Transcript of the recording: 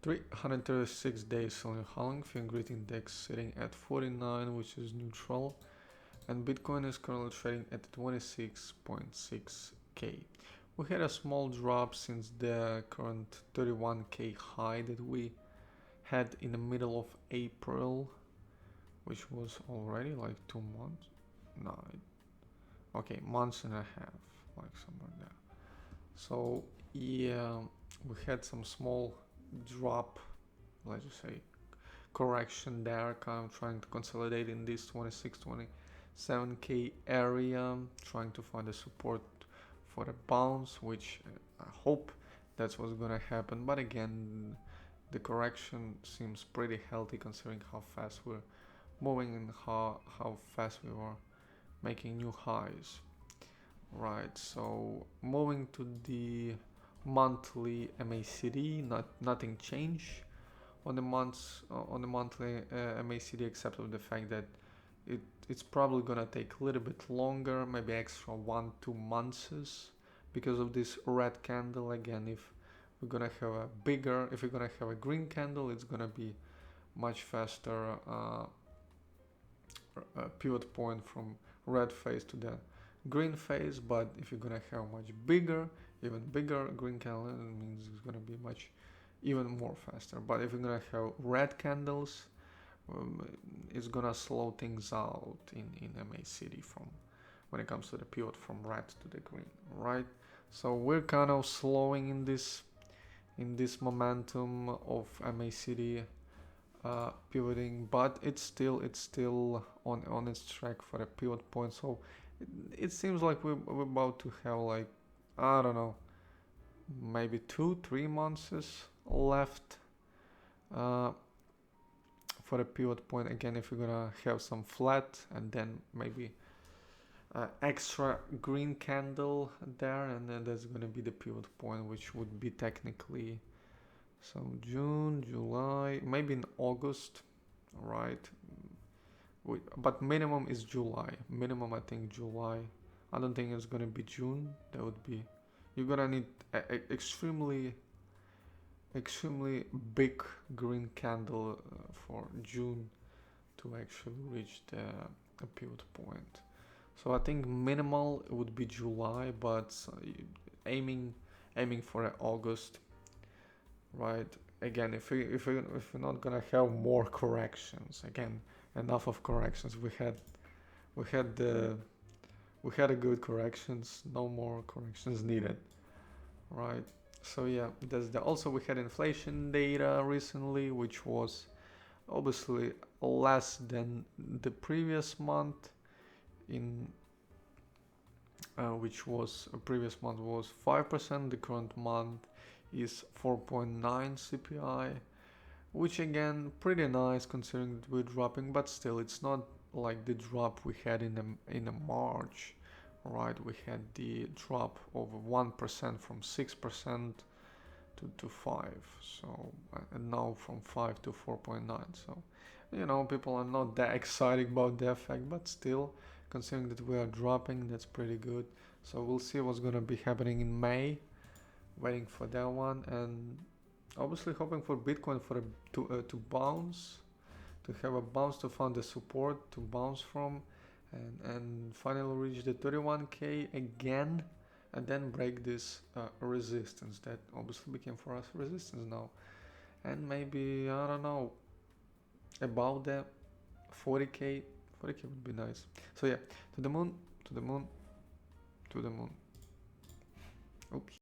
336 days selling Holland, Fiat Grid Index sitting at 49, which is neutral, and Bitcoin is currently trading at 26.6k. We had a small drop since the current 31k high that we had in the middle of April, which was already like 2 months. No, okay, months and a half, like somewhere there. So yeah, we had some small drop, let's just say correction there, kind of trying to consolidate in this 27k area, trying to find a support for a bounce, which I hope that's what's gonna happen. But again, the correction seems pretty healthy considering how fast we're moving and how fast we were making new highs. Right, so moving to the monthly MACD, nothing changed on the monthly MACD, except of the fact that it's probably gonna take a little bit longer, maybe extra 1-2 months, because of this red candle. Again, if we're gonna have a green candle, it's gonna be much faster pivot point from red phase to the green phase. But if you're gonna have much bigger, even bigger green candle, it means it's gonna be much even more faster. But if you're gonna have red candles, it's gonna slow things out in MACD from when it comes to the pivot from red to the green, right? So we're kind of slowing in this momentum of MACD pivoting, but it's still on its track for a pivot point. So it seems like we're about to have, like, I don't know, maybe 2-3 months left for a pivot point. Again, if we're gonna have some flat and then maybe extra green candle there, and then that's gonna be the pivot point, which would be technically so June, July, maybe in August, right? But minimum is July. Minimum, I think, July. I don't think it's gonna be June. That would be, you're gonna need extremely big green candle for June to actually reach the pivot point. So I think minimal would be July, but aiming for August, right? Again, if we're not gonna have more corrections, again, enough of corrections. We had a good corrections. No more corrections needed, right? So yeah, also we had inflation data recently, which was obviously less than the previous month, which was previous month was 5%. The current month is 4.9 CPI, which again pretty nice considering that we're dropping, but still it's not like the drop we had in the March, right? We had the drop of 1% from 6% to 5, so and now from 5 to 4.9. So people are not that excited about the effect, but still, considering that we are dropping, that's pretty good. So we'll see what's gonna be happening in May, waiting for that one, and obviously hoping for Bitcoin to bounce, to have a bounce, to find the support to bounce from, and finally reach the 31k again, and then break this resistance that obviously became for us resistance now, and maybe, I don't know, about the 40k would be nice. So yeah, to the moon. Oops.